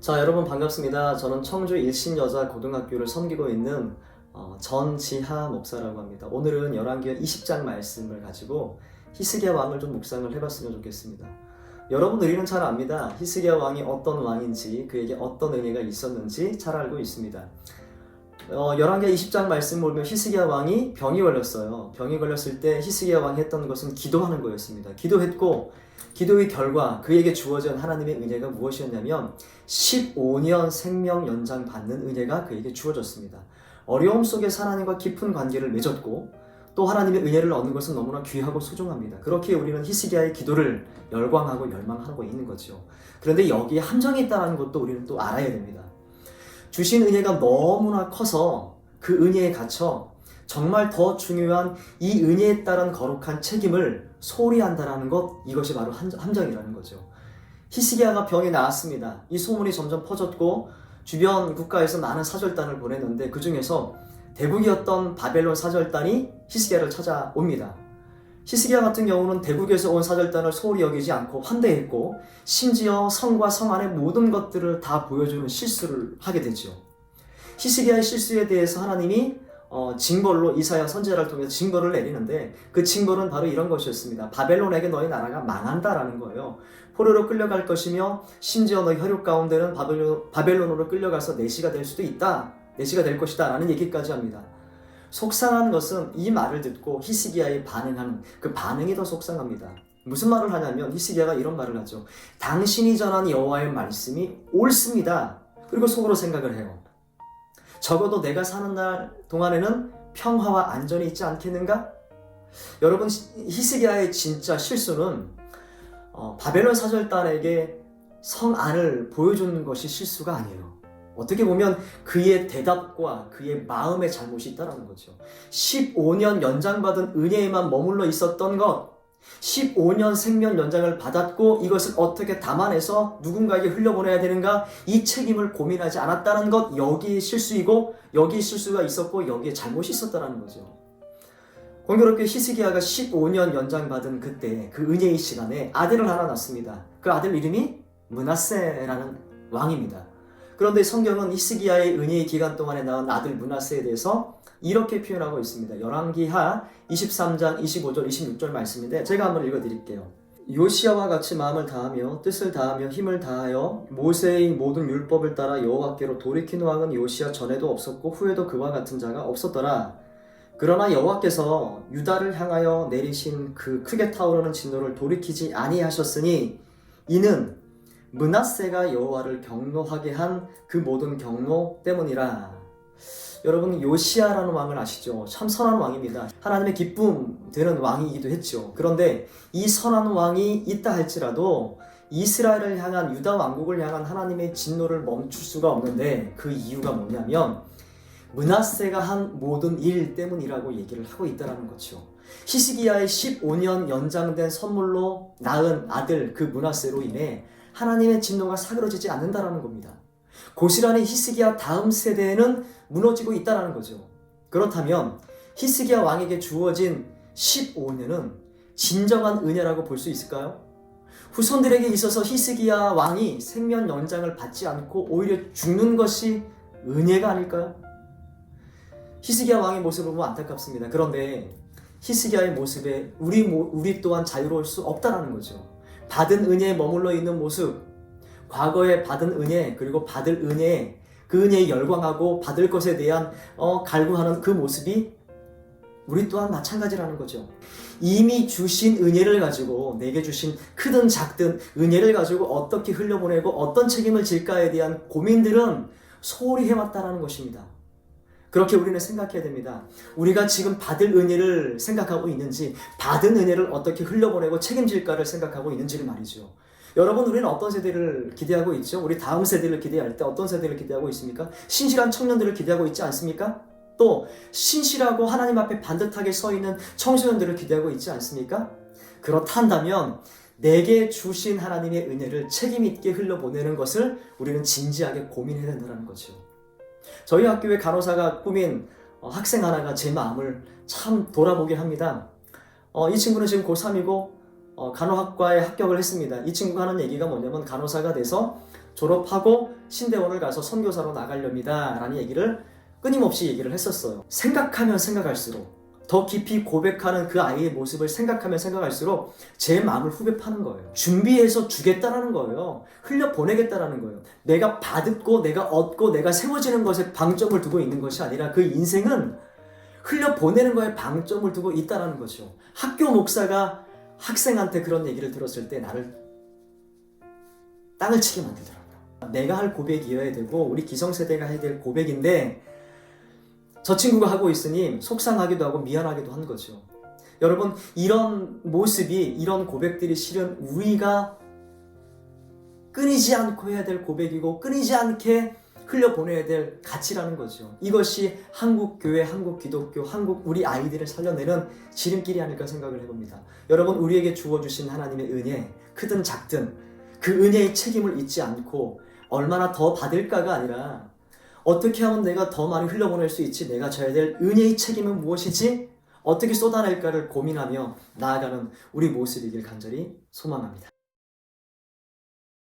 자, 여러분 반갑습니다. 저는 청주 일신여자고등학교를 섬기고 있는 전지하 목사라고 합니다. 오늘은 열왕기하 20장 말씀을 가지고 히스기야 왕을 좀 묵상을 해봤으면 좋겠습니다. 여러분 우리는 잘 압니다. 히스기야 왕이 어떤 왕인지, 그에게 어떤 은혜가 있었는지 잘 알고 있습니다. 열왕기하 20장 말씀 보면 히스기야 왕이 병이 걸렸어요. 병이 걸렸을 때 히스기야 왕이 했던 것은 기도하는 거였습니다. 기도했고 기도의 결과 그에게 주어진 하나님의 은혜가 무엇이었냐면 15년 생명 연장 받는 은혜가 그에게 주어졌습니다. 어려움 속에서 하나님과 깊은 관계를 맺었고 또 하나님의 은혜를 얻는 것은 너무나 귀하고 소중합니다. 그렇게 우리는 히스기야의 기도를 열광하고 열망하고 있는 거죠. 그런데 여기에 함정이 있다는 것도 우리는 또 알아야 됩니다. 주신 은혜가 너무나 커서 그 은혜에 갇혀 정말 더 중요한 이 은혜에 따른 거룩한 책임을 소홀히 한다는 것, 이것이 바로 함정이라는 거죠. 히스기야가 병이 나았습니다. 이 소문이 점점 퍼졌고 주변 국가에서 많은 사절단을 보냈는데 그 중에서 대국이었던 바벨론 사절단이 히스기야를 찾아옵니다. 히스기야 같은 경우는 대국에서 온 사절단을 소홀히 여기지 않고 환대했고 심지어 성과 성 안의 모든 것들을 다 보여주는 실수를 하게 되죠. 히스기야의 실수에 대해서 하나님이 징벌로 이사야 선지자를 통해서 징벌을 내리는데 그 징벌은 바로 이런 것이었습니다. 바벨론에게 너희 나라가 망한다라는 거예요. 포로로 끌려갈 것이며 심지어 너희 혈육 가운데는 바벨론으로 끌려가서 내시가 될 수도 있다. 내시가 될 것이다 라는 얘기까지 합니다. 속상한 것은 이 말을 듣고 히스기야의 반응하는 그 반응이 더 속상합니다. 무슨 말을 하냐면 히스기야가 이런 말을 하죠. 당신이 전한 여호와의 말씀이 옳습니다. 그리고 속으로 생각을 해요. 적어도 내가 사는 날 동안에는 평화와 안전이 있지 않겠는가? 여러분, 히스기야의 진짜 실수는 바벨론 사절단에게 성 안을 보여주는 것이 실수가 아니에요. 어떻게 보면 그의 대답과 그의 마음의 잘못이 있다는 거죠. 15년 연장받은 은혜에만 머물러 있었던 것, 15년 생명 연장을 받았고 이것을 어떻게 담아내서 누군가에게 흘려보내야 되는가, 이 책임을 고민하지 않았다는 것, 여기에 실수이고 여기에 실수가 있었고 여기에 잘못이 있었다는 거죠. 공교롭게 히스기야가 15년 연장받은 그때 그 은혜의 시간에 아들을 하나 낳습니다. 그 아들 이름이 므낫세라는 왕입니다. 그런데 성경은 히스기야의 은혜의 기간 동안에 낳은 아들 므낫세에 대해서 이렇게 표현하고 있습니다. 열왕기하 23장 25절 26절 말씀인데 제가 한번 읽어드릴게요. 요시야와 같이 마음을 다하며 뜻을 다하며 힘을 다하여 모세의 모든 율법을 따라 여호와께로 돌이킨 왕은 요시야 전에도 없었고 후에도 그와 같은 자가 없었더라. 그러나 여호와께서 유다를 향하여 내리신 그 크게 타오르는 진노를 돌이키지 아니하셨으니 이는 므낫세가 여호와를 경노하게 한 그 모든 경노 때문이라. 여러분, 요시야라는 왕을 아시죠? 참 선한 왕입니다. 하나님의 기쁨 되는 왕이기도 했죠. 그런데 이 선한 왕이 있다 할지라도 이스라엘을 향한, 유다 왕국을 향한 하나님의 진노를 멈출 수가 없는데 그 이유가 뭐냐면 므낫세가 한 모든 일 때문이라고 얘기를 하고 있다는 거죠. 히스기야의 15년 연장된 선물로 낳은 아들 그 므낫세로 인해 하나님의 진노가 사그러지지 않는다는 겁니다. 고스란히 히스기야 다음 세대에는 무너지고 있다는 거죠. 그렇다면 히스기야 왕에게 주어진 15년은 진정한 은혜라고 볼 수 있을까요? 후손들에게 있어서 히스기야 왕이 생명 연장을 받지 않고 오히려 죽는 것이 은혜가 아닐까요? 히스기야 왕의 모습을 보면 안타깝습니다. 그런데 히스기야의 모습에 우리 또한 자유로울 수 없다는 거죠. 받은 은혜에 머물러 있는 모습, 과거에 받은 은혜, 그리고 받을 은혜, 그 은혜에 열광하고 받을 것에 대한 갈구하는 그 모습이 우리 또한 마찬가지라는 거죠. 이미 주신 은혜를 가지고, 내게 주신 크든 작든 은혜를 가지고 어떻게 흘려보내고 어떤 책임을 질까에 대한 고민들은 소홀히 해왔다는 것입니다. 그렇게 우리는 생각해야 됩니다. 우리가 지금 받을 은혜를 생각하고 있는지, 받은 은혜를 어떻게 흘려보내고 책임질까를 생각하고 있는지를 말이죠. 여러분, 우리는 어떤 세대를 기대하고 있죠? 우리 다음 세대를 기대할 때 어떤 세대를 기대하고 있습니까? 신실한 청년들을 기대하고 있지 않습니까? 또 신실하고 하나님 앞에 반듯하게 서 있는 청소년들을 기대하고 있지 않습니까? 그렇다면 내게 주신 하나님의 은혜를 책임있게 흘려보내는 것을 우리는 진지하게 고민해야 된다는 거죠. 저희 학교의 간호사가 꾸민 학생 하나가 제 마음을 참 돌아보게 합니다. 이 친구는 지금 고3이고 간호학과에 합격을 했습니다. 이 친구가 하는 얘기가 뭐냐면 간호사가 돼서 졸업하고 신대원을 가서 선교사로 나가렵니다 라는 얘기를 끊임없이 얘기를 했었어요. 생각하면 생각할수록, 더 깊이 고백하는 그 아이의 모습을 생각하면 생각할수록 제 마음을 후벼 파는 거예요. 준비해서 주겠다라는 거예요. 흘려 보내겠다라는 거예요. 내가 받고 내가 얻고 내가 세워지는 것에 방점을 두고 있는 것이 아니라 그 인생은 흘려 보내는 거에 방점을 두고 있다라는 거죠. 학교 목사가 학생한테 그런 얘기를 들었을 때 나를 땅을 치게 만들더라고요. 내가 할 고백이어야 되고 우리 기성세대가 해야 될 고백인데 저 친구가 하고 있으니 속상하기도 하고 미안하기도 한 거죠. 여러분, 이런 모습이, 이런 고백들이 실은 우리가 끊이지 않고 해야 될 고백이고 끊이지 않게 흘려보내야 될 가치라는 거죠. 이것이 한국 교회, 한국 기독교, 한국 우리 아이들을 살려내는 지름길이 아닐까 생각을 해봅니다. 여러분, 우리에게 주어주신 하나님의 은혜, 크든 작든 그 은혜의 책임을 잊지 않고 얼마나 더 받을까가 아니라 어떻게 하면 내가 더 많이 흘려보낼 수 있지? 내가 져야 될 은혜의 책임은 무엇이지? 어떻게 쏟아낼까를 고민하며 나아가는 우리 모습이길 간절히 소망합니다.